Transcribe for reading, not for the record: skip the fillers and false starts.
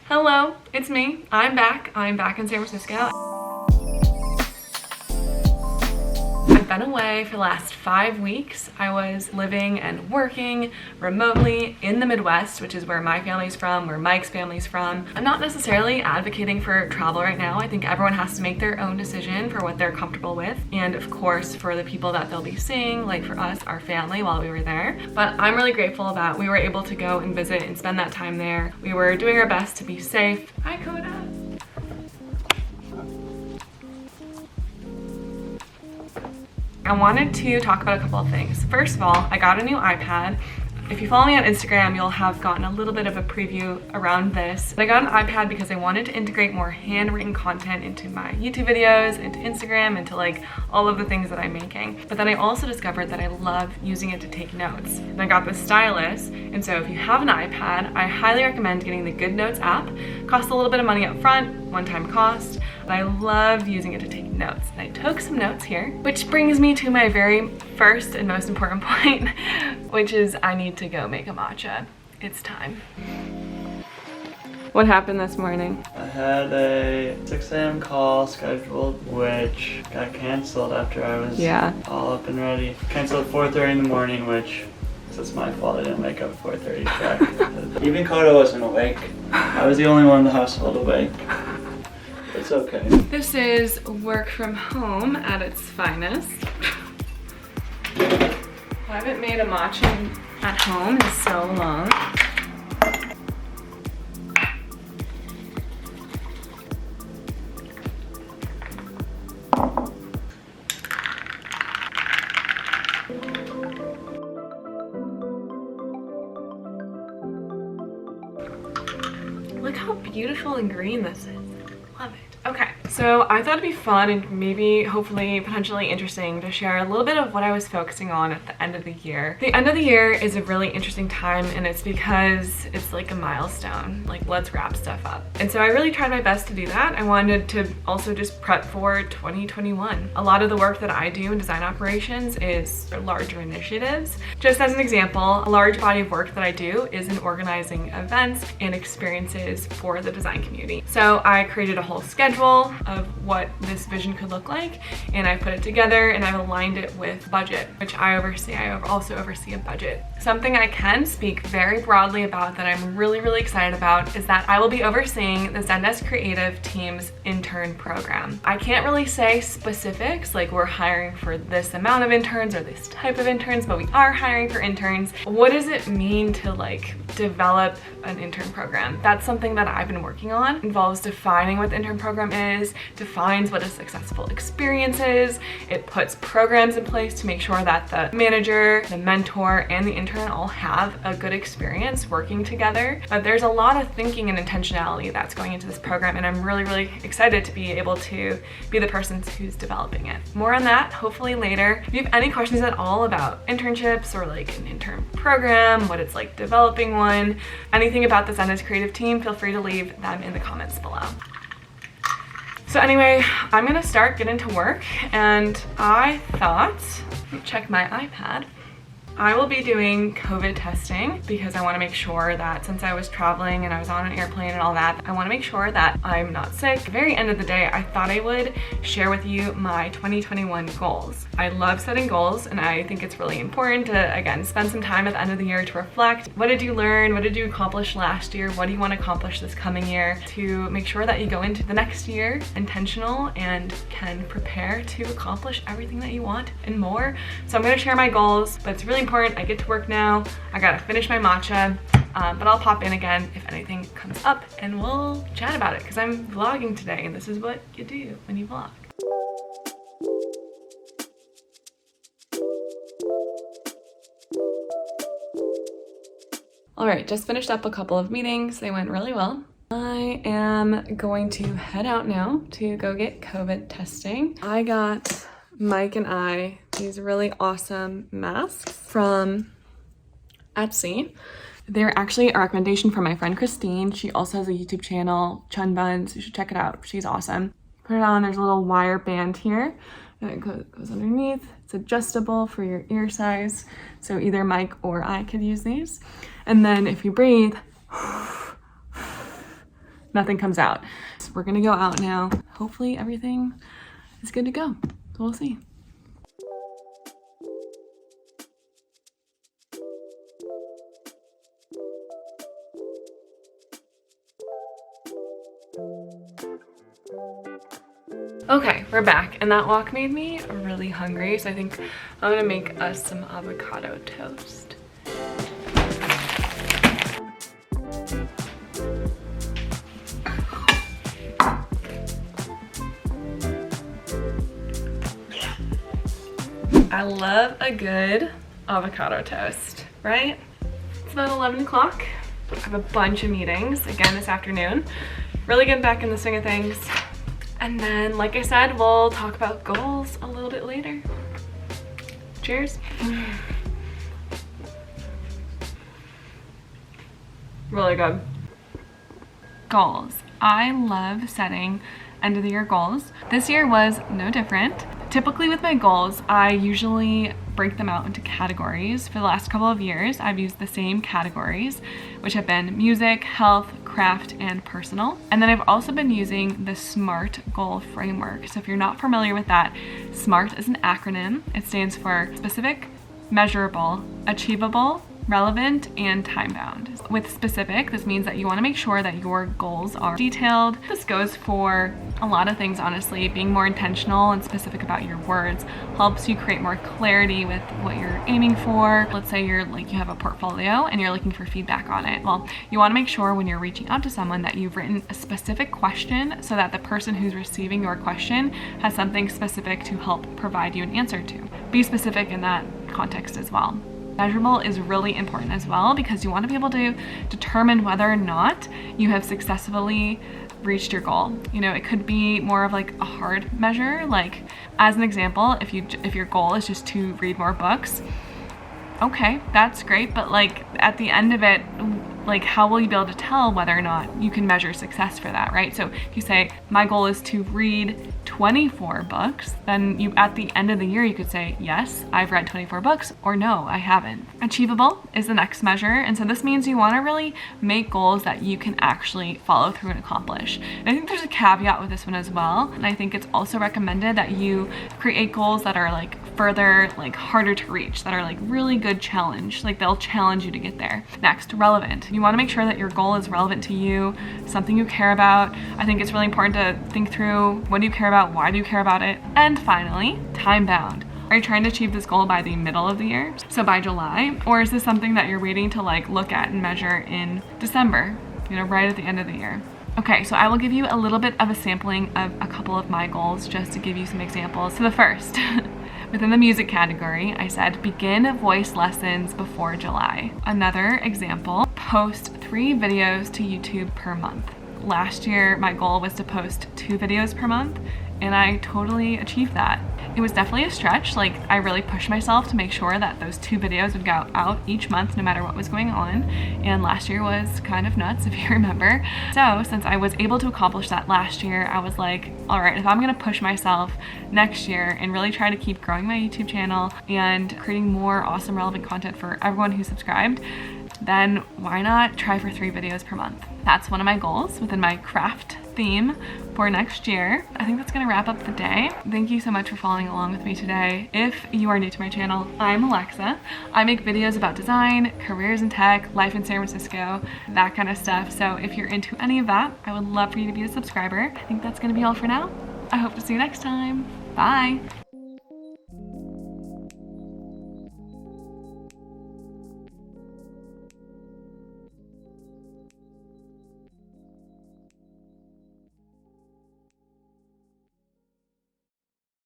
Hello, it's me. I'm back in San Francisco. I've been away for the last 5 weeks. I was living and working remotely in the Midwest, which is where my family's from, where Mike's family's from. I'm not necessarily advocating for travel right now. I think everyone has to make their own decision for what they're comfortable with. And of course, for the people that they'll be seeing, like for us, our family while we were there. But I'm really grateful that we were able to go and visit and spend that time there. We were doing our best to be safe. Hi, Coda. I wanted to talk about a couple of things. First of all, I got a new iPad. If you follow me on Instagram, you'll have gotten a little bit of a preview around this. I got an iPad because I wanted to integrate more handwritten content into my YouTube videos, into Instagram, into like all of the things that I'm making. But then I also discovered that I love using it to take notes. And I got this stylus, and so if you have an iPad, I highly recommend getting the GoDox app. It costs a little bit of money up front, one-time cost, but I love using it to take notes. And I took some notes here, which brings me to my very first and most important point, which is I need to go make a matcha. It's time. What happened this morning? I had a 6 a.m. call scheduled, which got canceled after I was all up and ready. Canceled at 4:30 in the morning, which is my fault. I didn't wake up at 4:30 check. Even Coda wasn't awake. I was the only one in the household awake. It's okay. This is work from home at its finest. I haven't made a matcha at home in so long. Look how beautiful and green this is. Love it. Okay, so I thought it'd be fun and maybe hopefully potentially interesting to share a little bit of what I was focusing on at the end of the year. The end of the year is a really interesting time, and it's because it's like a milestone, like let's wrap stuff up. And so I really tried my best to do that. I wanted to also just prep for 2021. A lot of the work that I do in design operations is larger initiatives. Just as an example, a large body of work that I do is in organizing events and experiences for the design community. So I created a whole schedule of what this vision could look like, and I put it together and I've aligned it with budget, which I oversee. I also oversee a budget. Something I can speak very broadly about that I'm really excited about is that I will be overseeing the Zendesk creative team's intern program. I can't really say specifics like we're hiring for this amount of interns or this type of interns, but we are hiring for interns. What does it mean to like develop an intern program? That's something that I've been working on. It involves defining what the intern program is, defines what a successful experience is. It puts programs in place to make sure that the manager, the mentor, and the intern all have a good experience working together. But there's a lot of thinking and intentionality that's going into this program, and I'm really excited to be able to be the person who's developing it. More on that hopefully later. If you have any questions at all about internships or like an intern program, what it's like developing one, anything about the Zendesk creative team, feel free to leave them in the comments below. So anyway, I'm gonna start getting to work, and I thought, let me check my iPad. I will be doing COVID testing because I want to make sure that since I was traveling and I was on an airplane and all that, I want to make sure that I'm not sick. At the very end of the day, I thought I would share with you my 2021 goals. I love setting goals, and I think it's really important to, again, spend some time at the end of the year to reflect. What did you learn? What did you accomplish last year? What do you want to accomplish this coming year? To make sure that you go into the next year intentional and can prepare to accomplish everything that you want and more. So I'm going to share my goals, but it's really important. I get to work now. I gotta finish my matcha, but I'll pop in again if anything comes up and we'll chat about it because I'm vlogging today, and this is what you do when you vlog. All right, just finished up a couple of meetings. They went really well. I am going to head out now to go get COVID testing. I got Mike and I these really awesome masks from Etsy. They're actually a recommendation from my friend Christine. She also has a YouTube channel, Chun Buns. You should check it out. She's awesome. Put it on, there's a little wire band here, and it goes underneath. It's adjustable for your ear size. So either Mike or I could use these. And then if you breathe, nothing comes out. So we're gonna go out now. Hopefully everything is good to go. So we'll see. Okay, we're back, and that walk made me really hungry, so I think I'm gonna make us some avocado toast. I love a good avocado toast, right? It's about 11 o'clock. I have a bunch of meetings again this afternoon. Really getting back in the swing of things. And then, like I said, we'll talk about goals a little bit later. Cheers. Really good. Goals. I love setting end of the year goals. This year was no different. Typically with my goals, I usually break them out into categories. For the last couple of years, I've used the same categories, which have been music, health, craft, and personal. And then I've also been using the SMART goal framework. So if you're not familiar with that, SMART is an acronym. It stands for specific, measurable, achievable, relevant, and time-bound. With specific, this means that you want to make sure that your goals are detailed. This goes for a lot of things, honestly. Being more intentional and specific about your words helps you create more clarity with what you're aiming for. Let's say you have a portfolio and you're looking for feedback on it. Well, you want to make sure when you're reaching out to someone that you've written a specific question so that the person who's receiving your question has something specific to help provide you an answer to. Be specific in that context as well. Measurable is really important as well because you want to be able to determine whether or not you have successfully reached your goal. You know, it could be more of like a hard measure. Like as an example, if your goal is just to read more books, okay, that's great, but like at the end of it, like how will you be able to tell whether or not you can measure success for that, right? So if you say my goal is to read 24 books, then you at the end of the year you could say yes, I've read 24 books, or no, I haven't. Achievable is the next measure, and so this means you want to really make goals that you can actually follow through and accomplish. And I think there's a caveat with this one as well, and I think it's also recommended that you create goals that are like further, like harder to reach, that are like really good challenge, like they'll challenge you to get there. Next, relevant. You want to make sure that your goal is relevant to you, something you care about. I think it's really important to think through, what do you care about, why do you care about it? And finally, time bound. Are you trying to achieve this goal by the middle of the year? So by July, or is this something that you're waiting to like look at and measure in December, you know, right at the end of the year? Okay, so I will give you a little bit of a sampling of a couple of my goals just to give you some examples. So the first, within the music category, I said begin voice lessons before July. Another example, post 3 videos to YouTube per month. Last year, my goal was to post 2 videos per month, and I totally achieved that. It was definitely a stretch. Like I really pushed myself to make sure that those 2 videos would go out each month no matter what was going on. And last year was kind of nuts, if you remember. So since I was able to accomplish that last year, I was like, all right, if I'm gonna push myself next year and really try to keep growing my YouTube channel and creating more awesome relevant content for everyone who subscribed, then why not try for 3 videos per month? That's one of my goals within my craft theme for next year. I think that's gonna wrap up the day. Thank you so much for following along with me today. If you are new to my channel, I'm Alexa. I make videos about design, careers in tech, life in San Francisco, that kind of stuff. So if you're into any of that, I would love for you to be a subscriber. I think that's gonna be all for now. I hope to see you next time. Bye.